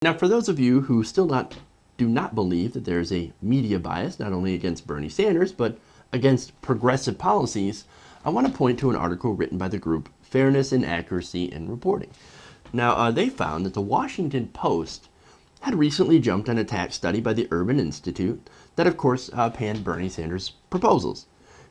Now, for those of you who do not believe that there's a media bias, not only against Bernie Sanders, but against progressive policies, I want to point to an article written by the group Fairness and Accuracy in Reporting. Now, they found that the Washington Post had recently jumped on a tax study by the Urban Institute that, of course, panned Bernie Sanders' proposals.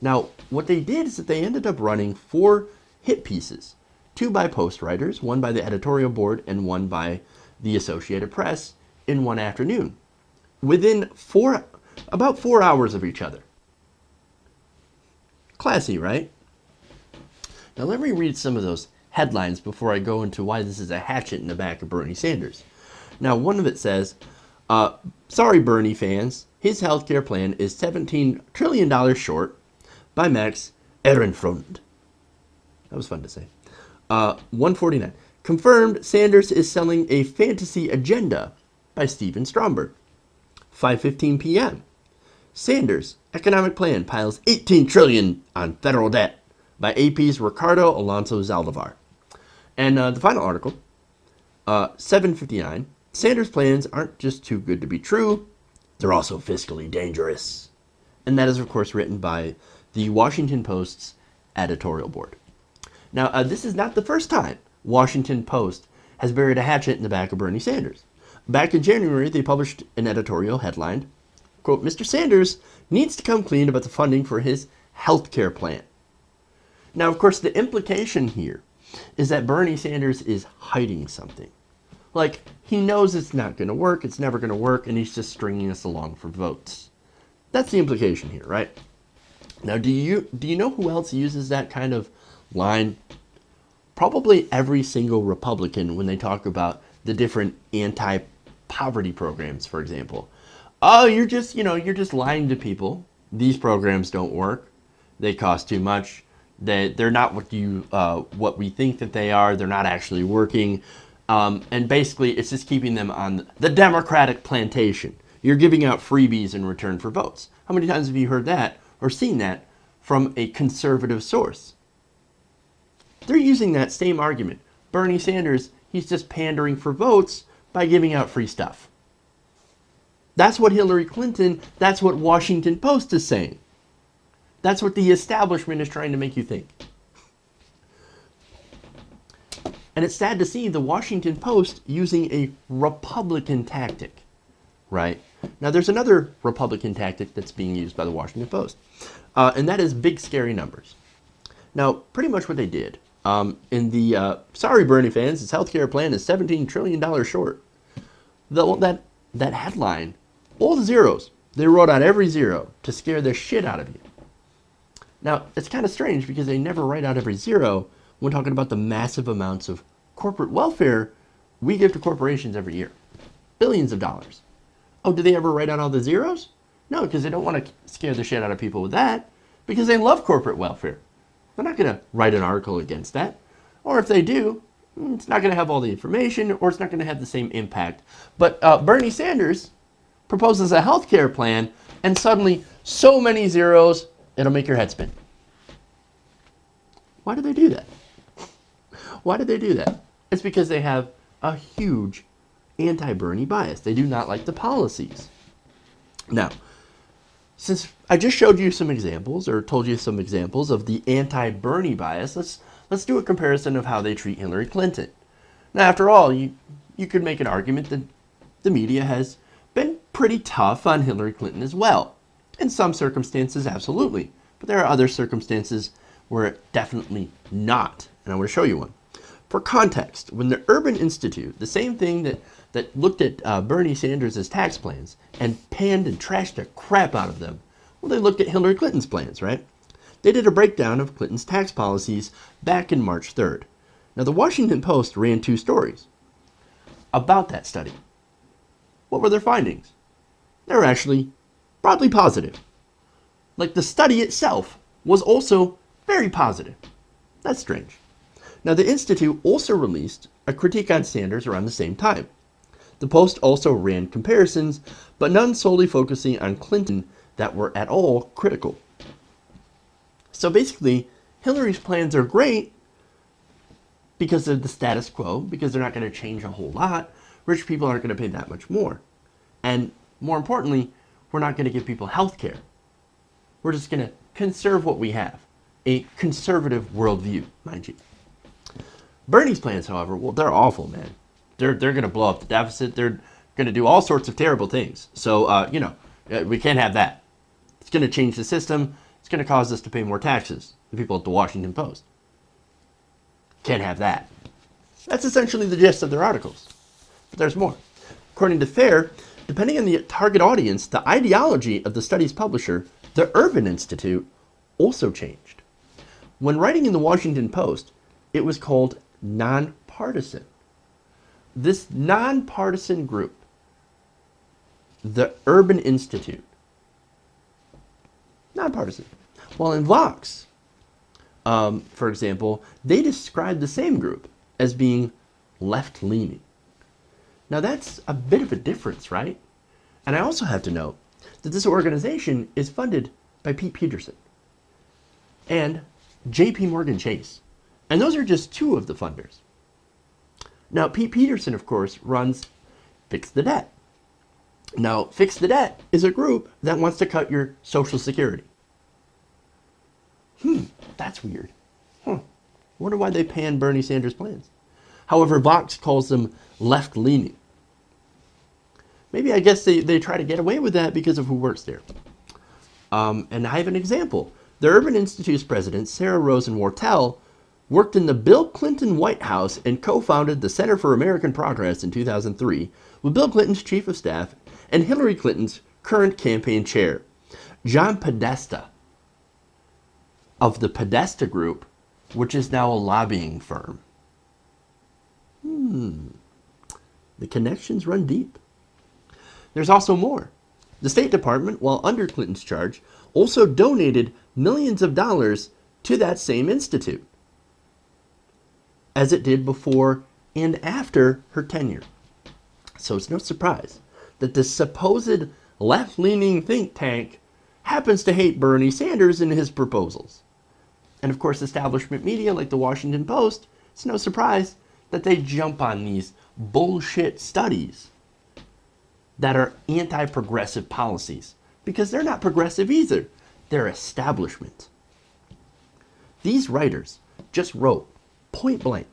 Now, what they did is that they ended up running 4 hit pieces, 2 by Post writers, 1 by the editorial board, and 1 by the Associated Press in one afternoon, within about 4 hours of each other. Classy, right? Now let me read some of those headlines before I go into why this is a hatchet in the back of Bernie Sanders. Now, one of it says, sorry Bernie fans, his healthcare plan is $17 trillion short, by Max Ehrenfreund. That was fun to say. 149. Confirmed Sanders is selling a fantasy agenda, by Stephen Stromberg. 5:15 p.m. Sanders economic plan piles $18 trillion on federal debt, by AP's Ricardo Alonso Zaldivar. And the final article, 7:59. Sanders' plans aren't just too good to be true, they're also fiscally dangerous. And that is, of course, written by the Washington Post's editorial board. Now, this is not the first time Washington Post has buried a hatchet in the back of Bernie Sanders. Back in January, they published an editorial headlined, quote, Mr. Sanders needs to come clean about the funding for his health care plan. Now, of course, the implication here is that Bernie Sanders is hiding something. Like, he knows it's not going to work, it's never going to work, and he's just stringing us along for votes. That's the implication here, right? Now, do you know who else uses that kind of line? Probably every single Republican when they talk about the different anti-poverty programs, for example. Oh, you're just lying to people. These programs don't work. They cost too much. They're not what we think that they are. They're not actually working. And basically, it's just keeping them on the Democratic plantation. You're giving out freebies in return for votes. How many times have you heard that or seen that from a conservative source? They're using that same argument. Bernie Sanders, he's just pandering for votes by giving out free stuff. That's what Hillary Clinton, that's what Washington Post is saying. That's what the establishment is trying to make you think. And it's sad to see the Washington Post using a Republican tactic, right? Now, there's another Republican tactic that's being used by the Washington Post, and that is big, scary numbers. Now, pretty much what they did, in the, sorry, Bernie fans, his healthcare plan is $17 trillion short. That headline, all the zeros, they wrote out every zero to scare the shit out of you. Now, it's kind of strange because they never write out every zero when talking about the massive amounts of corporate welfare we give to corporations every year. Billions of dollars. Oh, do they ever write out all the zeros? No, because they don't want to scare the shit out of people with that, because they love corporate welfare. They're not going to write an article against that. Or if they do, it's not going to have all the information, or it's not going to have the same impact. But Bernie Sanders proposes a healthcare plan, and suddenly so many zeros, it'll make your head spin. Why do they do that? Why do they do that? It's because they have a huge anti-Bernie bias. They do not like the policies. Now, since I just showed you some examples, or told you some examples of the anti-Bernie bias, let's do a comparison of how they treat Hillary Clinton. Now, after all, you could make an argument that the media has been pretty tough on Hillary Clinton as well. In some circumstances, absolutely. But there are other circumstances where definitely not. And I want to show you one. For context, when the Urban Institute, the same thing that looked at Bernie Sanders' tax plans and panned and trashed the crap out of them, well, they looked at Hillary Clinton's plans, right? They did a breakdown of Clinton's tax policies back in March 3rd. Now, the Washington Post ran 2 stories about that study. What were their findings? They were actually broadly positive. Like, the study itself was also very positive. That's strange. Now, the Institute also released a critique on Sanders around the same time. The Post also ran comparisons, but none solely focusing on Clinton that were at all critical. So basically, Hillary's plans are great because of the status quo, because they're not going to change a whole lot. rich people aren't going to pay that much more. And more importantly, we're not going to give people health care. We're just going to conserve what we have. A conservative worldview, mind you. Bernie's plans, however, well, they're awful, man. They're going to blow up the deficit. They're going to do all sorts of terrible things. So, we can't have that. It's going to change the system. It's going to cause us to pay more taxes. The people at the Washington Post. Can't have that. That's essentially the gist of their articles. But there's more. According to FAIR, depending on the target audience, the ideology of the study's publisher, the Urban Institute, also changed. When writing in the Washington Post, it was called nonpartisan. This nonpartisan group, the Urban Institute, nonpartisan. While in Vox, for example, they described the same group as being left-leaning. Now that's a bit of a difference, right? And I also have to note that this organization is funded by Pete Peterson and J.P. Morgan Chase. And those are just two of the funders. Now, Pete Peterson, of course, runs Fix the Debt. Now, Fix the Debt is a group that wants to cut your Social Security. That's weird. Wonder why they pan Bernie Sanders' plans. However, Vox calls them left-leaning. Maybe I guess they try to get away with that because of who works there. And I have an example. The Urban Institute's president, Sarah Rosen-Wartell, worked in the Bill Clinton White House and co-founded the Center for American Progress in 2003 with Bill Clinton's chief of staff and Hillary Clinton's current campaign chair, John Podesta, of the Podesta Group, which is now a lobbying firm. The connections run deep. There's also more. The State Department, while under Clinton's charge, also donated millions of dollars to that same institute, as it did before and after her tenure. So it's no surprise that this supposed left-leaning think tank happens to hate Bernie Sanders and his proposals. And of course, establishment media like the Washington Post, it's no surprise that they jump on these bullshit studies that are anti-progressive policies, because they're not progressive either. They're establishment. These writers just wrote point blank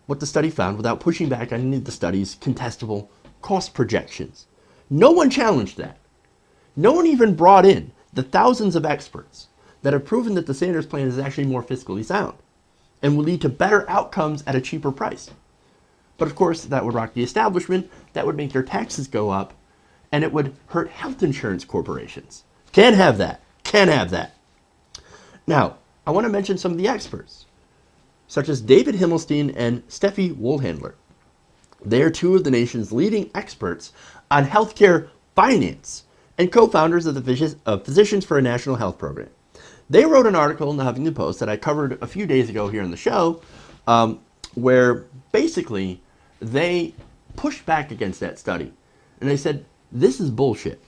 what the study found without pushing back on any of the study's contestable cost projections. No one challenged that. No one even brought in the thousands of experts that have proven that the Sanders plan is actually more fiscally sound and will lead to better outcomes at a cheaper price. But of course, that would rock the establishment, that would make your taxes go up, and it would hurt health insurance corporations. Can't have that. Can't have that. Now, I want to mention some of the experts, such as David Himmelstein and Steffi Wohlhandler. They are two of the nation's leading experts on healthcare finance and co-founders of the Physicians for a National Health Program. They wrote an article in the Huffington Post that I covered a few days ago here on the show, where basically they pushed back against that study. And they said, this is bullshit.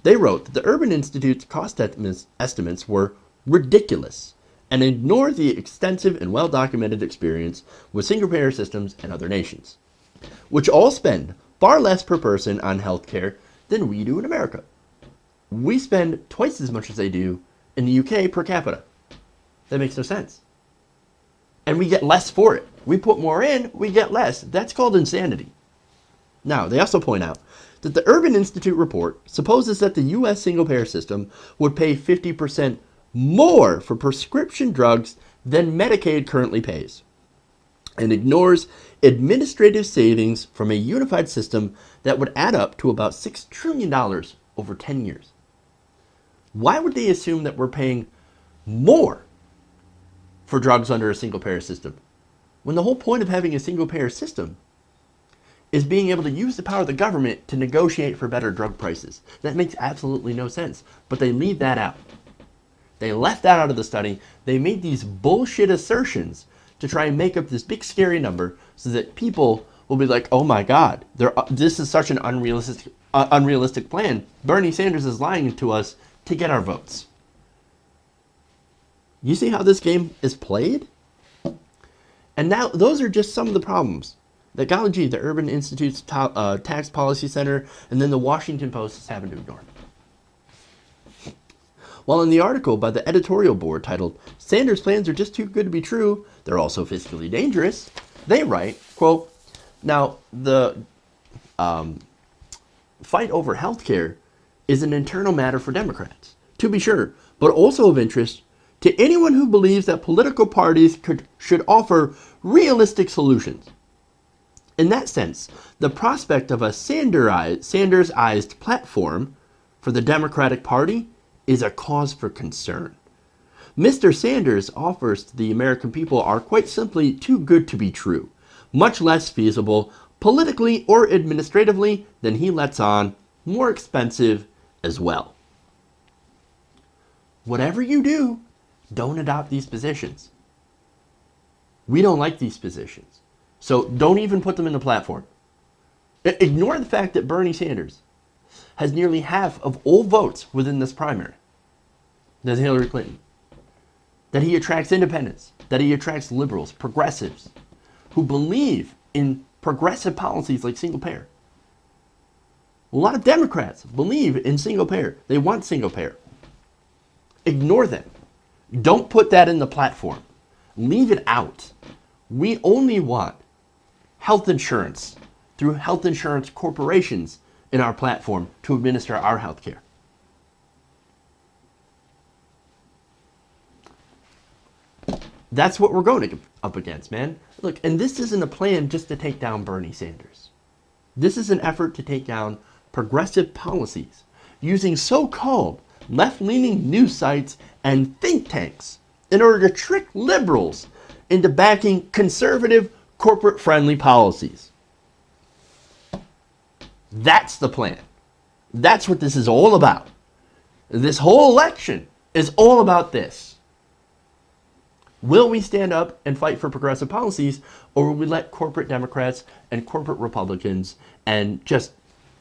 They wrote that the Urban Institute's cost estimates were ridiculous and ignored the extensive and well-documented experience with single-payer systems in other nations, which all spend far less per person on healthcare than we do in America. We spend twice as much as they do in the UK per capita. That makes no sense. And we get less for it. We put more in, we get less. That's called insanity. Now, they also point out that the Urban Institute report supposes that the U.S. single-payer system would pay 50% more for prescription drugs than Medicaid currently pays, and ignores administrative savings from a unified system that would add up to about $6 trillion over 10 years. Why would they assume that we're paying more for drugs under a single-payer system, when the whole point of having a single-payer system is being able to use the power of the government to negotiate for better drug prices? That makes absolutely no sense, but they leave that out. They left that out of the study. They made these bullshit assertions to try and make up this big scary number so that people will be like, oh my God, this is such an unrealistic plan. Bernie Sanders is lying to us to get our votes. You see how this game is played? And now those are just some of the problems that golly gee, the Urban Institute's Tax Policy Center and then the Washington Post is having to ignore. While in the article by the editorial board titled, "Sanders' plans are just too good to be true, they're also fiscally dangerous," they write, quote, "Now, the fight over health care is an internal matter for Democrats, to be sure, but also of interest to anyone who believes that political parties should offer realistic solutions. In that sense, the prospect of a Sanders-ized platform for the Democratic Party is a cause for concern. Mr. Sanders' offers to the American people are quite simply too good to be true, much less feasible politically or administratively than he lets on, more expensive as well. Whatever you do, don't adopt these positions. We don't like these positions. So don't even put them in the platform. Ignore the fact that Bernie Sanders has nearly half of all votes within this primary. That's Hillary Clinton. That he attracts independents. That he attracts liberals, progressives, who believe in progressive policies like single payer. A lot of Democrats believe in single payer. They want single payer. Ignore them. Don't put that in the platform. Leave it out. We only want health insurance through health insurance corporations in our platform to administer our health care. That's what we're going up against, man. Look, and this isn't a plan just to take down Bernie Sanders. This is an effort to take down progressive policies using so-called left-leaning news sites and think tanks in order to trick liberals into backing conservative, corporate-friendly policies. That's the plan. That's what this is all about. This whole election is all about this. Will we stand up and fight for progressive policies, or will we let corporate Democrats and corporate Republicans and just,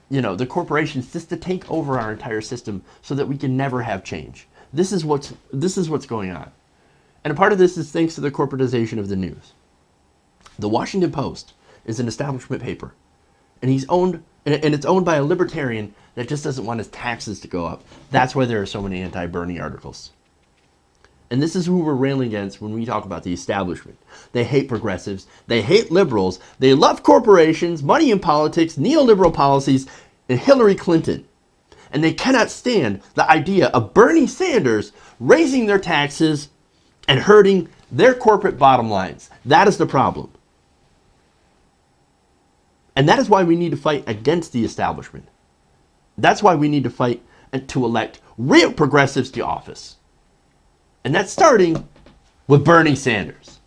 the corporations just to take over our entire system so that we can never have change? This is what's going on. And a part of this is thanks to the corporatization of the news. The Washington Post is an establishment paper, and it's owned by a libertarian that just doesn't want his taxes to go up. That's why there are so many anti-Bernie articles. And this is who we're railing against when we talk about the establishment. They hate progressives. They hate liberals. They love corporations, money in politics, neoliberal policies, and Hillary Clinton. And they cannot stand the idea of Bernie Sanders raising their taxes and hurting their corporate bottom lines. That is the problem. And that is why we need to fight against the establishment. That's why we need to fight to elect real progressives to office. And that's starting with Bernie Sanders.